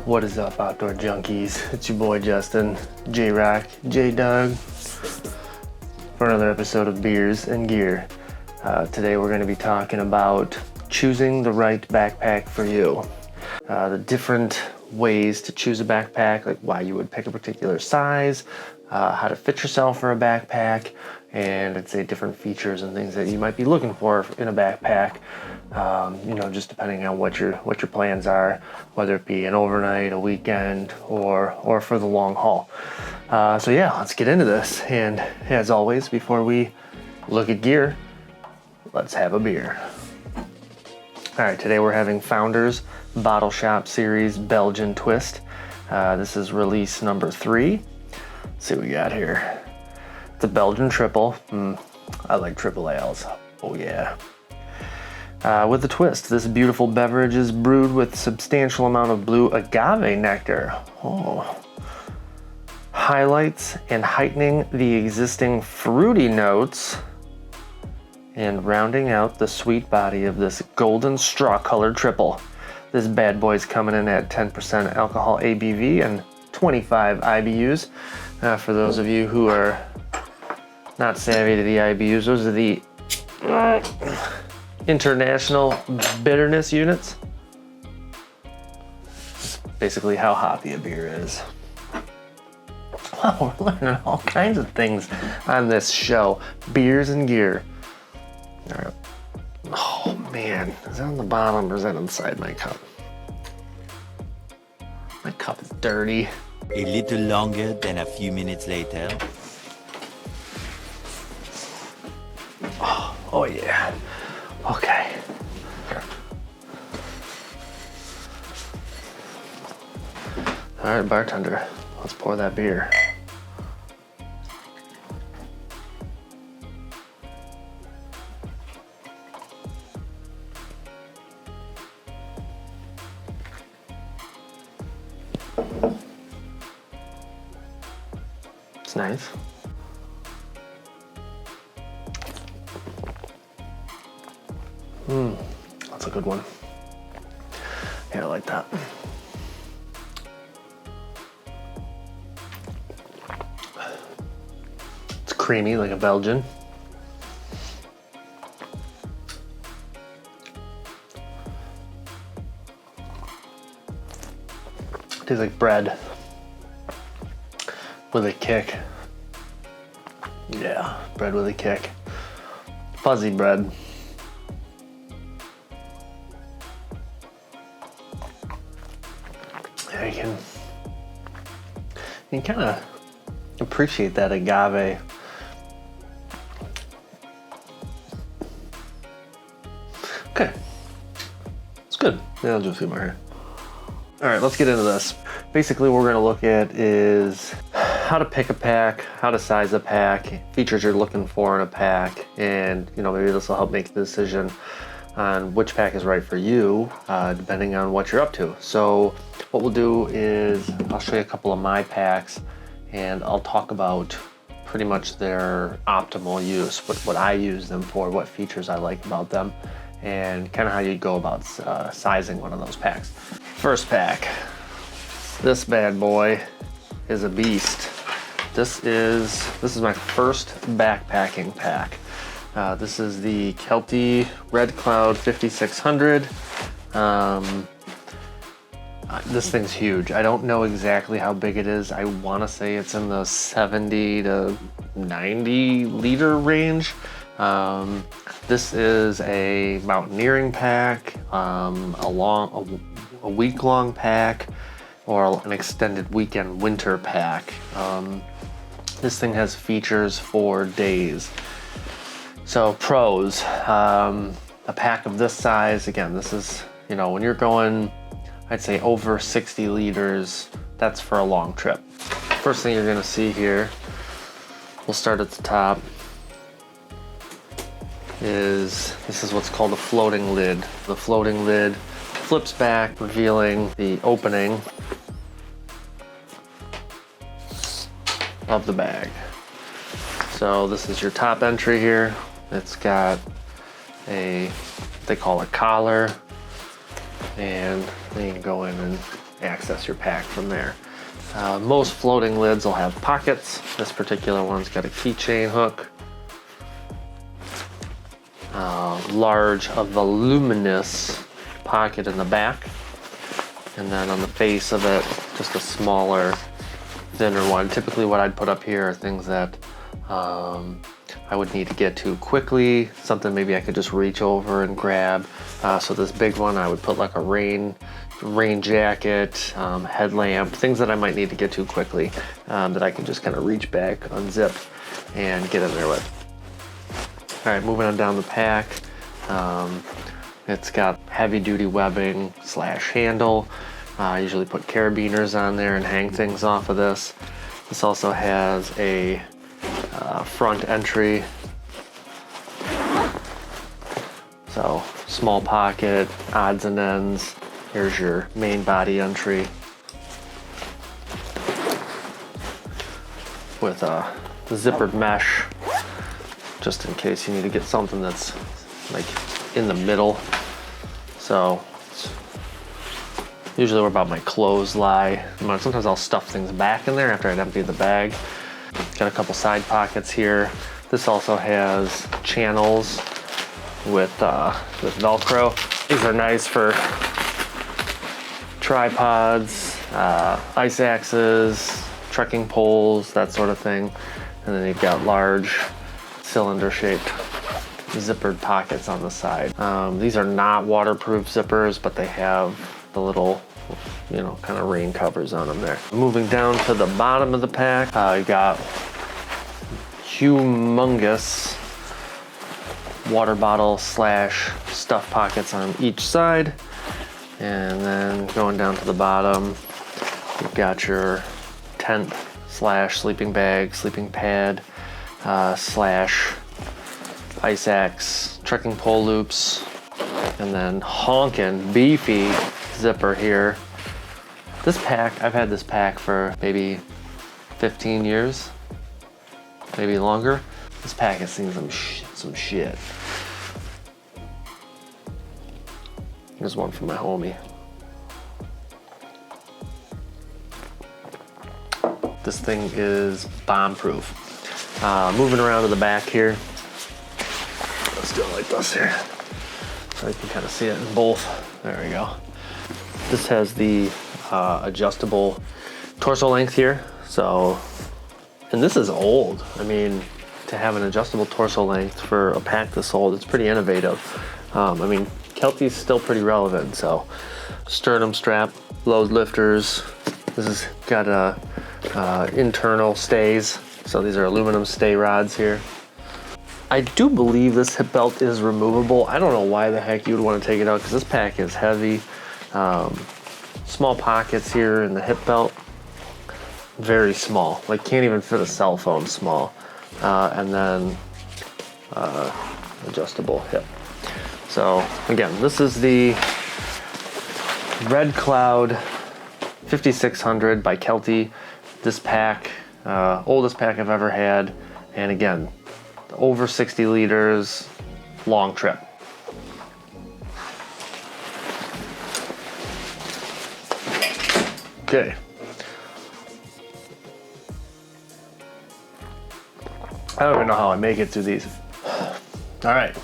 What is up, outdoor junkies? It's your boy Justin, J-Rock, J-Dog, for another episode of Beers and Gear. Today we're going to be talking about choosing the right backpack for you. The different ways to choose a backpack, like why you would pick a particular size, how to fit yourself for a backpack, and I'd say different features and things that you might be looking for in a backpack. Just depending on what your plans are, whether it be an overnight, a weekend, or for the long haul. So yeah, let's get into this. And as always, before we look at gear, let's have a beer. All right, today we're having Founders Bottle Shop Series Belgian Twist. This is release number 3. Let's see what we got here. It's a Belgian triple. I like triple ales. Oh yeah. With a twist, this beautiful beverage is brewed with substantial amount of blue agave nectar. Highlights and heightening the existing fruity notes and rounding out the sweet body of this golden straw-colored triple. This bad boy's coming in at 10% alcohol ABV and 25 IBUs. For those of you who are not savvy to the IBUs, those are the international bitterness units. Basically how hoppy a beer is. Wow, we're learning all kinds of things on this show. Beers and gear. All right. Oh man, is that on the bottom or is that inside my cup? My cup is dirty. A little longer than a few minutes later. Oh yeah. Okay. All right, bartender, let's pour that beer. It's nice. That's a good one. Yeah, I like that. It's creamy like a Belgian. Tastes like bread with a kick. Yeah, bread with a kick. Fuzzy bread. You can kind of appreciate that agave. Okay, it's good. Yeah, I'll do a few more here. All right, let's get into this. Basically, what we're gonna look at is how to pick a pack, how to size a pack, features you're looking for in a pack, and maybe this will help make the decision on which pack is right for you, depending on what you're up to. So what we'll do is I'll show you a couple of my packs and I'll talk about pretty much their optimal use, what I use them for, what features I like about them, and kind of how you go about sizing one of those packs. First pack, this bad boy is a beast. This is my first backpacking pack. This is the Kelty Redcloud 5600. This thing's huge. I don't know exactly how big it is. I want to say it's in the 70 to 90 liter range. This is a mountaineering pack, a week-long pack, or an extended weekend winter pack. This thing has features for days. So pros, a pack of this size, again, this is, when you're going, I'd say over 60 liters, that's for a long trip. First thing you're gonna see here, we'll start at the top, this is what's called a floating lid. The floating lid flips back, revealing the opening of the bag. So this is your top entry here. It's got they call it collar, and then you can go in and access your pack from there. Most floating lids will have pockets. This particular one's got a keychain hook. A voluminous pocket in the back. And then on the face of it, just a smaller, thinner one. Typically what I'd put up here are things that I would need to get to quickly, something maybe I could just reach over and grab. So this big one, I would put like a rain jacket, headlamp, things that I might need to get to quickly, that I can just kind of reach back, unzip, and get in there with. All right, moving on down the pack. It's got heavy duty webbing / handle. I usually put carabiners on there and hang things off of this. This also has a front entry. So small pocket, odds and ends. Here's your main body entry with the zippered mesh, just in case you need to get something that's like in the middle. So usually where about my clothes lie. Sometimes I'll stuff things back in there after I'd emptied the bag. Got a couple side pockets here. This also has channels with Velcro. These are nice for tripods, ice axes, trekking poles, that sort of thing. And then you've got large cylinder-shaped zippered pockets on the side. These are not waterproof zippers, but they have the little, kind of rain covers on them there. Moving down to the bottom of the pack, you got humongous water bottle / stuff pockets on each side. And then going down to the bottom, you've got your tent / sleeping bag, sleeping pad, / ice axe, trekking pole loops, and then honkin' beefy zipper here. This pack, I've had this pack for maybe 15 years, maybe longer. This pack has seen some shit. Here's one from my homie. This thing is bomb-proof. Moving around to the back here. Let's do it like this here, so you can kind of see it in both. There we go. This has the adjustable torso length here. So, and this is old. I mean, to have an adjustable torso length for a pack this old, it's pretty innovative. Kelty's still pretty relevant. So, sternum strap, load lifters. This has got internal stays. So these are aluminum stay rods here. I do believe this hip belt is removable. I don't know why the heck you would want to take it out, because this pack is heavy. Small pockets here in the hip belt. Very small, like can't even fit a cell phone small. And then adjustable hip. So again, this is the Redcloud 5600 by Kelty. This pack, oldest pack I've ever had. And again, over 60 liters, long trip. Okay. I don't even know how I make it through these. All right.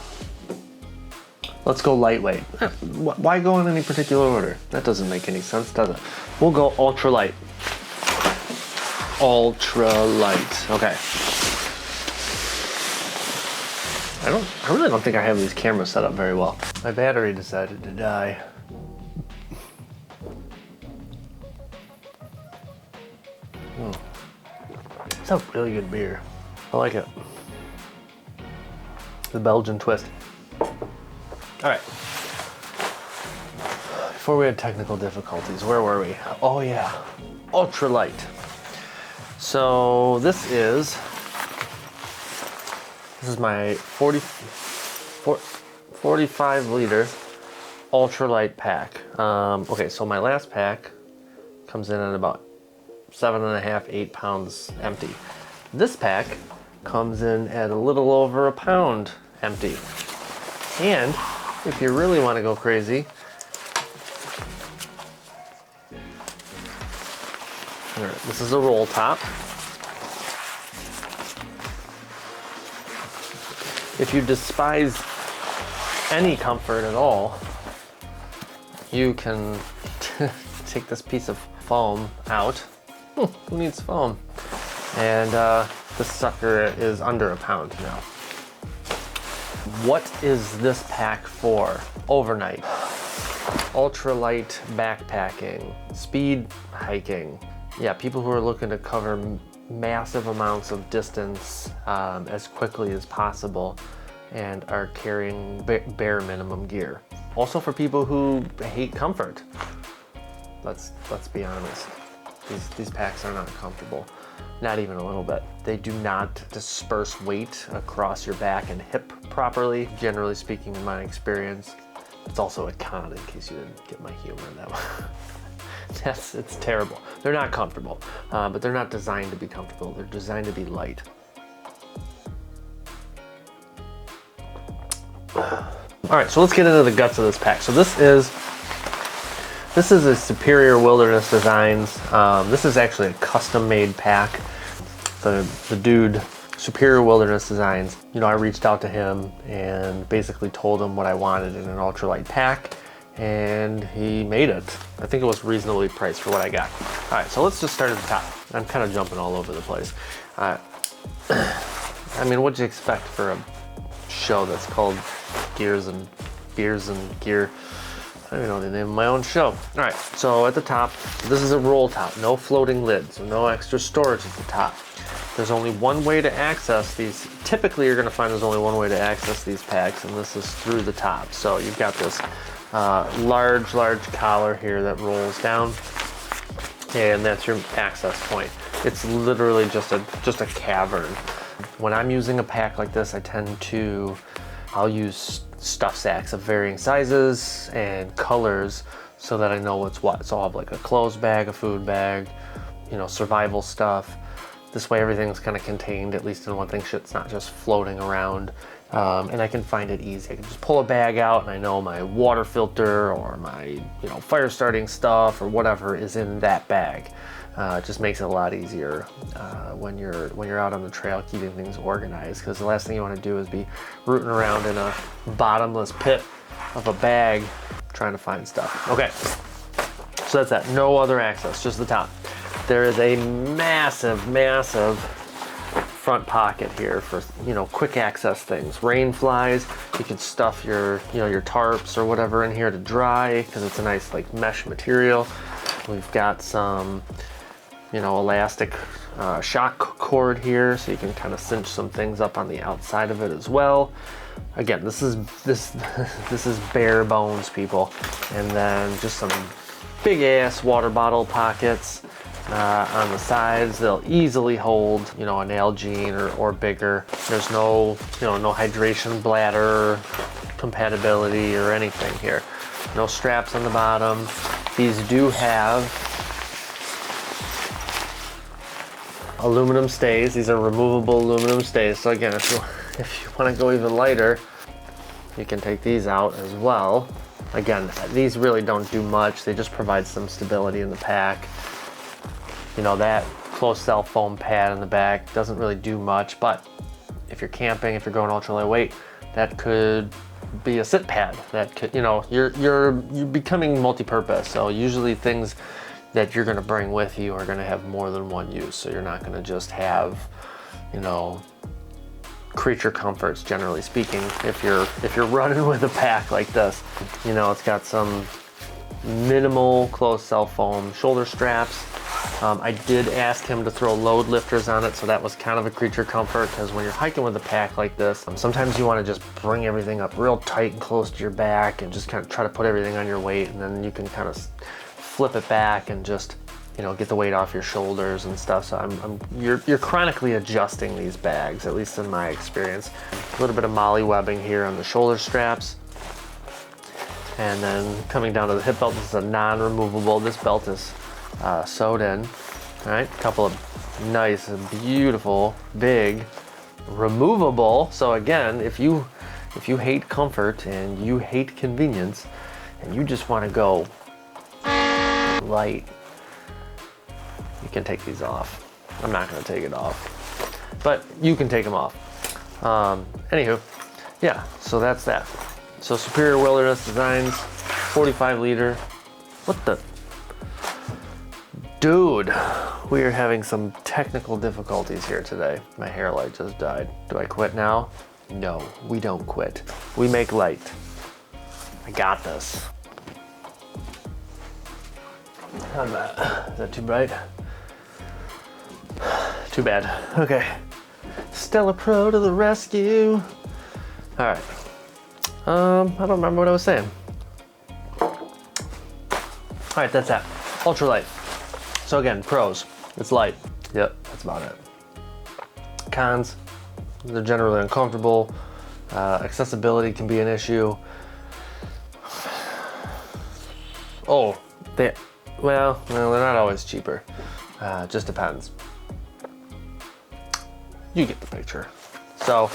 Let's go lightweight. Why go in any particular order? That doesn't make any sense, does it? We'll go ultralight. Ultralight. Okay. I really don't think I have these cameras set up very well. My battery decided to die. It's a really good beer. I like it. The Belgian Twist. All right. Before we had technical difficulties, where were we? Oh yeah, ultralight. So this is my 45 liter ultralight pack. Okay, so my last pack comes in at about 7.5, 8 pounds empty. This pack comes in at a little over a pound empty. And if you really want to go crazy, All right, this is a roll top. If you despise any comfort at all, you can take this piece of foam out. Who needs foam? And this sucker is under a pound now. What is this pack for? Overnight, ultralight backpacking, speed hiking. Yeah, people who are looking to cover massive amounts of distance as quickly as possible and are carrying bare minimum gear. Also for people who hate comfort. Let's be honest. These packs are not comfortable. Not even a little bit. They do not disperse weight across your back and hip properly, generally speaking, in my experience. It's also a con, in case you didn't get my humor in that one. It's terrible. They're not comfortable, but they're not designed to be comfortable. They're designed to be light. All right, so let's get into the guts of this pack. So this is a Superior Wilderness Designs. This is actually a custom-made pack. The dude, Superior Wilderness Designs, you know, I reached out to him and basically told him what I wanted in an ultralight pack, and he made it. I think it was reasonably priced for what I got. All right, so let's just start at the top. I'm kind of jumping all over the place. I mean, what'd you expect for a show that's called Beers and Gear? I don't even know the name of my own show. All right, so at the top, this is a roll top, no floating lid, so no extra storage at the top. There's only one way to access these. Typically, you're gonna find there's only one way to access these packs, and this is through the top. So you've got this large collar here that rolls down, and that's your access point. It's literally just a cavern. When I'm using a pack like this, I'll use stuff sacks of varying sizes and colors so that I know what's what. So I'll have like a clothes bag, a food bag, you know, survival stuff. This way everything's kind of contained, at least in one thing, shit's not just floating around. And I can find it easy. I can just pull a bag out and I know my water filter or my, you know, fire starting stuff or whatever is in that bag. It just makes it a lot easier when you're out on the trail keeping things organized, because the last thing you want to do is be rooting around in a bottomless pit of a bag trying to find stuff. Okay, so that's that. No other access, just the top. There is a massive front pocket here for, you know, quick access things. Rain flies, you can stuff your tarps or whatever in here to dry because it's a nice like mesh material. We've got some, you know, elastic shock cord here, so you can kind of cinch some things up on the outside of it as well. Again, this is bare bones, people. And then just some big ass water bottle pockets on the sides. They'll easily hold, you know, an Nalgene or bigger. There's no, you know, no hydration bladder compatibility or anything here. No straps on the bottom. These do have aluminum stays. These are removable aluminum stays. So again, if you want to go even lighter, you can take these out as well. Again, these really don't do much. They just provide some stability in the pack. You know, that closed cell foam pad in the back doesn't really do much, but if you're camping, if you're going ultra lightweight, that could be a sit pad. That could, you know, you're becoming multi-purpose. So usually things that you're going to bring with you are going to have more than one use. So you're not going to just have, you know, creature comforts, generally speaking. If you're running with a pack like this, you know, it's got some minimal closed cell foam shoulder straps. I did ask him to throw load lifters on it, so that was kind of a creature comfort, because when you're hiking with a pack like this, sometimes you want to just bring everything up real tight and close to your back and just kind of try to put everything on your weight, and then you can kind of flip it back and just, you know, get the weight off your shoulders and stuff. So you're chronically adjusting these bags, at least in my experience. A little bit of molly webbing here on the shoulder straps. And then coming down to the hip belt, this is a non-removable. This belt is sewed in. All right, a couple of nice, beautiful, big, removable. So again, if you hate comfort and you hate convenience and you just want to go light, you can take these off. I'm not gonna take it off, but you can take them off. Anywho, yeah, so that's that. So Superior Wilderness Designs, 45 liter. What the? Dude, we are having some technical difficulties here today. My hair light just died. Do I quit now? No, we don't quit. We make light. I got this. How's that? Is that too bright? Too bad. Okay. Stella Pro to the rescue. All right. I don't remember what I was saying. All right, that's that. Ultralight. So again, pros, it's light. Yep, that's about it. Cons, they're generally uncomfortable. Accessibility can be an issue. Oh, they're not always cheaper. Just depends. You get the picture. So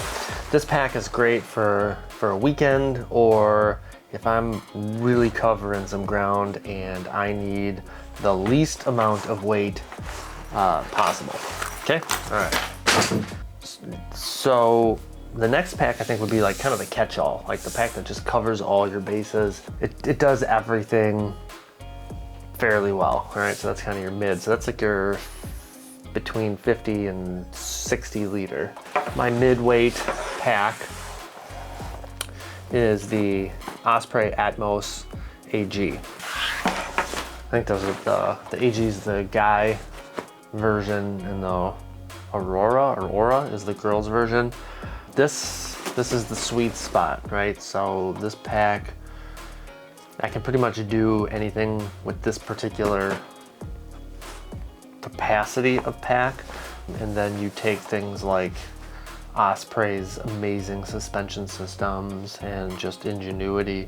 this pack is great for a weekend, or if I'm really covering some ground and I need the least amount of weight possible. Okay, all right. So the next pack I think would be like kind of the catch-all, like the pack that just covers all your bases. It does everything fairly well. All right, so that's kind of your mid. So that's like your between 50 and 60 liter. My mid-weight pack is the Osprey Atmos AG. I think those are the AG is the guy version, and the Aurora is the girl's version. This is the sweet spot, right? So this pack, I can pretty much do anything with this particular capacity of pack. And then you take things like Osprey's amazing suspension systems and just ingenuity,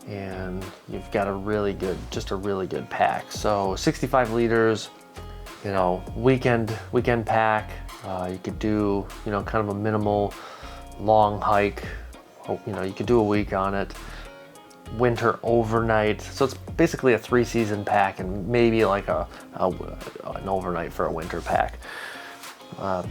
and you've got a really good pack. So 65 liters, you know, weekend pack. You could do, you know, kind of a minimal long hike. You know, you could do a week on it. Winter overnight. So it's basically a 3-season pack and maybe like an overnight for a winter pack.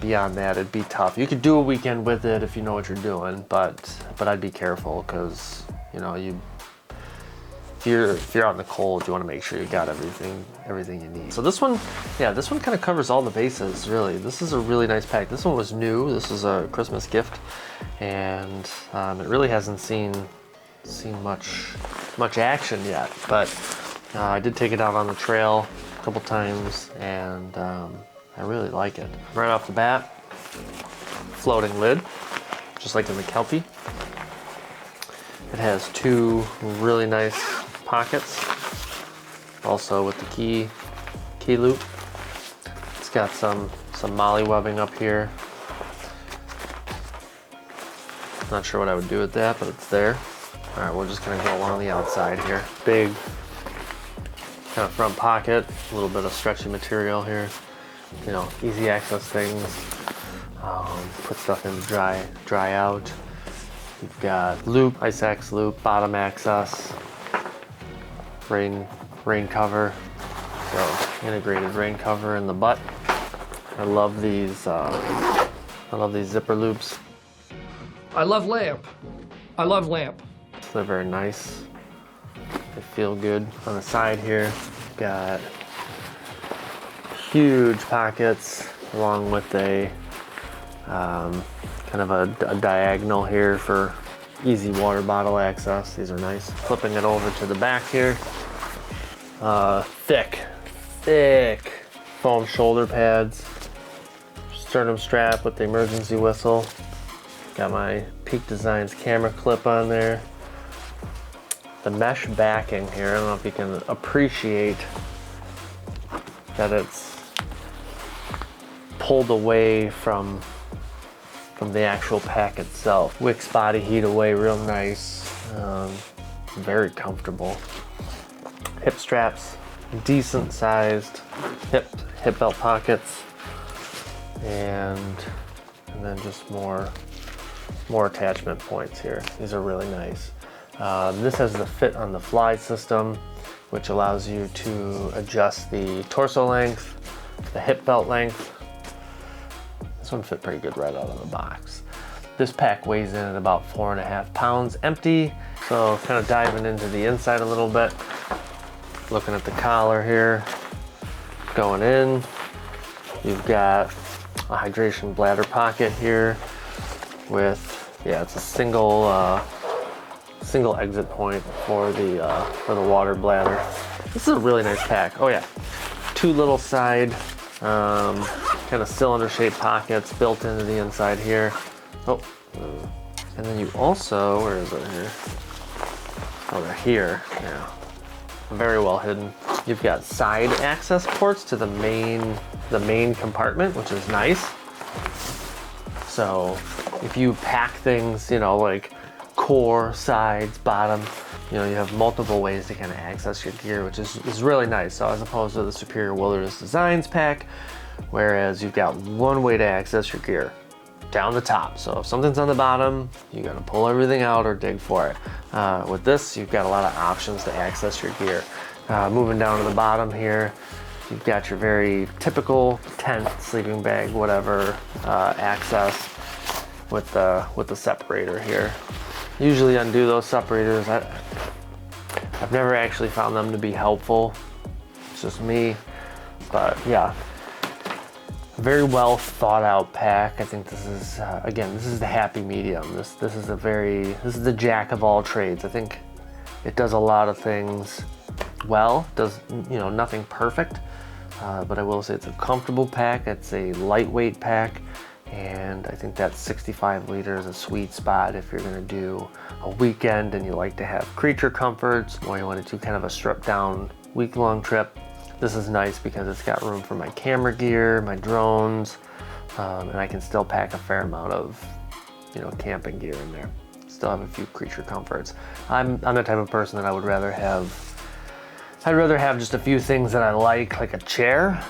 Beyond that, it'd be tough. You could do a weekend with it if you know what you're doing, but I'd be careful, because you know, if you're out in the cold, you want to make sure you got everything you need. So this one kind of covers all the bases, really. This is a really nice pack. This one was new. This is a Christmas gift, and it really hasn't seen much action yet. But I did take it out on the trail a couple times, and I really like it. Right off the bat, floating lid, just like in the Kelpie. It has 2 really nice pockets, also with the key loop. It's got some molly webbing up here. Not sure what I would do with that, but it's there. All right, we're just gonna go along the outside here. Big kind of front pocket, a little bit of stretchy material here. You know, easy access things. Put stuff in to dry out. You've got loop, ice axe loop, bottom access, rain cover. So integrated rain cover in the butt. I love these zipper loops. I love lamp. They're very nice. They feel good. On the side here, got huge pockets along with a kind of a diagonal here for easy water bottle access. These are nice. Flipping it over to the back here, thick foam shoulder pads, sternum strap with the emergency whistle. Got my Peak Designs camera clip on there. The mesh backing here, I don't know if you can appreciate that it's pulled away from the actual pack itself. Wicks body heat away real nice, very comfortable. Hip straps, decent sized hip belt pockets, and then just more attachment points here. These are really nice. This has the fit on the fly system, which allows you to adjust the torso length the hip belt length. This one fit pretty good right out of the box. This pack weighs in at about 4.5 pounds empty. So kind of diving into the inside a little bit. Looking at the collar here. Going in, you've got a hydration bladder pocket here with, yeah, it's a single exit point for the water bladder. This is a really nice pack. Oh yeah, 2 little side kind of cylinder shaped pockets built into the inside here. Oh, and then you also, where is it here? Oh, they're here. Yeah, very well hidden. You've got side access ports to the main compartment, which is nice. So if you pack things, you know, like core, sides, bottom, you know, you have multiple ways to kind of access your gear, which is really nice. So as opposed to the Superior Wilderness Designs pack, whereas you've got one way to access your gear, down the top. So if something's on the bottom, you gotta pull everything out or dig for it. With this, you've got a lot of options to access your gear. Moving down to the bottom here, you've got your very typical tent, sleeping bag, whatever, access with the separator here. Usually undo those separators. I've never actually found them to be helpful. It's just me, but yeah. Very well thought out pack. I think this is, again, this is the happy medium. This is the jack of all trades. I think it does a lot of things well, does, you know, nothing perfect, but I will say it's a comfortable pack. It's a lightweight pack, and I think that 65 liter is a sweet spot if you're gonna do a weekend and you like to have creature comforts, or you want to do kind of a stripped down week-long trip. This is nice because it's got room for my camera gear, my drones, and I can still pack a fair amount of, you know, camping gear in there. Still have a few creature comforts. I'm the type of person that I'd rather have just a few things that I like a chair,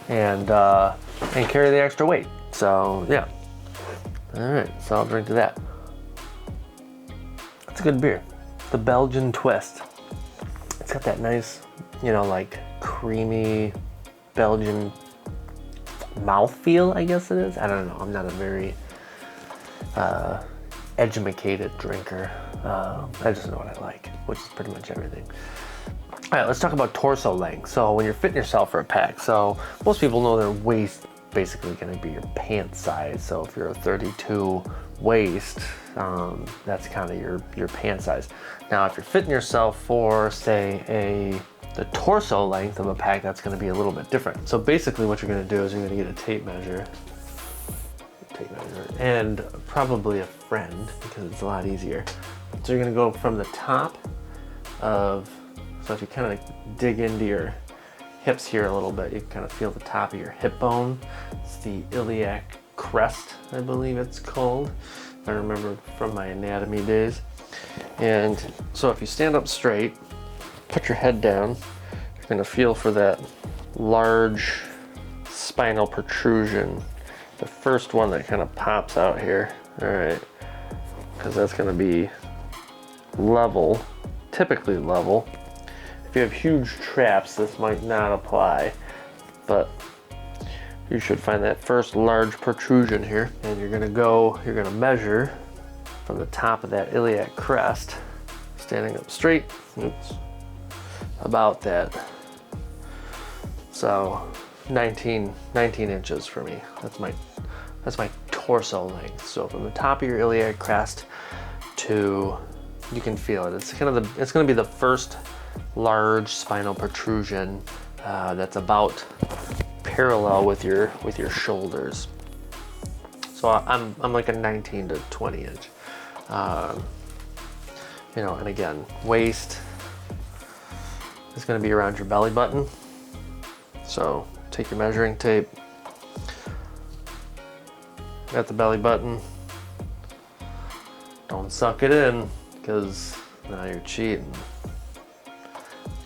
and carry the extra weight. So yeah. All right, so I'll drink to that. It's a good beer. The Belgian Twist. It's got that nice, you know, like creamy Belgian mouthfeel, I guess it is. I don't know. I'm not a very educated drinker. I just know what I like, which is pretty much everything. All right, let's talk about torso length. So when you're fitting yourself for a pack, so most people know their waist basically going to be your pant size. So if you're a 32 waist, that's kind of your pant size. Now, if you're fitting yourself for, say, the torso length of a pack, that's going to be a little bit different. So basically what you're going to do is you're going to get a tape measure, and probably a friend, because it's a lot easier. So you're going to go from the top of, so if you kind of dig into your hips here a little bit, you can kind of feel the top of your hip bone. It's the iliac crest, I believe it's called, if I remember from my anatomy days. And so if you stand up straight, put your head down, you're going to feel for that large spinal protrusion, the first one that kind of pops out here. All right, because that's going to be level, typically level. If you have huge traps, this might not apply, but you should find that first large protrusion here, and you're gonna measure from the top of that iliac crest, standing up straight, about that. So 19 inches for me. That's my torso length. So from the top of your iliac crest to, you can feel it. It's gonna be the first large spinal protrusion that's about parallel with your shoulders. So I'm like a 19 to 20 inch. You know, and again, waist is going to be around your belly button. So take your measuring tape at the belly button. Don't suck it in, because now you're cheating.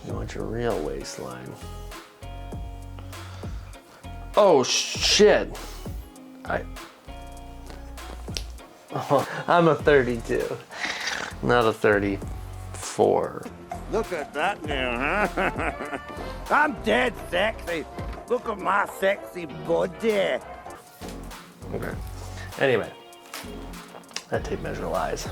You want your real waistline. Oh shit! I'm a 32, not a 34. 4. Look at that now, huh? I'm dead sexy. Look at my sexy body. Okay. Anyway, that tape measure lies.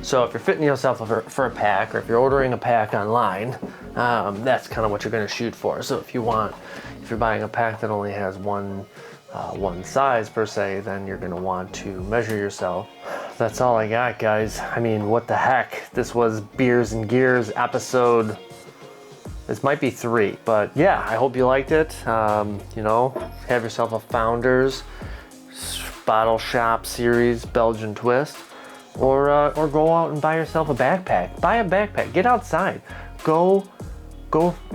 So if you're fitting yourself for a pack, or if you're ordering a pack online, that's kind of what you're going to shoot for. So if you're buying a pack that only has one size per se, then you're going to want to measure yourself. That's all I got, guys. I mean, what the heck? This was Beers and Gears episode. This might be 3, but yeah, I hope you liked it. You know, have yourself a Founders Bottle Shop Series Belgian Twist. Or go out and buy yourself a backpack. Buy a backpack. Get outside. Go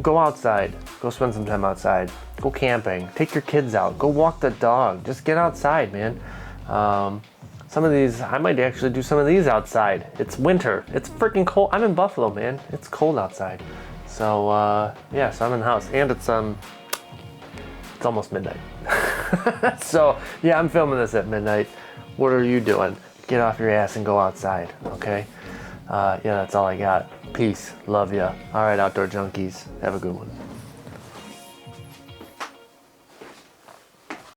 outside. Go spend some time outside. Go camping. Take your kids out. Go walk the dog. Just get outside, man. Some of these, I might actually do some of these outside. It's winter. It's freaking cold. I'm in Buffalo, man. It's cold outside. So yeah, so I'm in the house, and it's almost midnight. So yeah, I'm filming this at midnight. What are you doing? Get off your ass and go outside, okay? Yeah, that's all I got. Peace. Love ya. All right, outdoor junkies. Have a good one.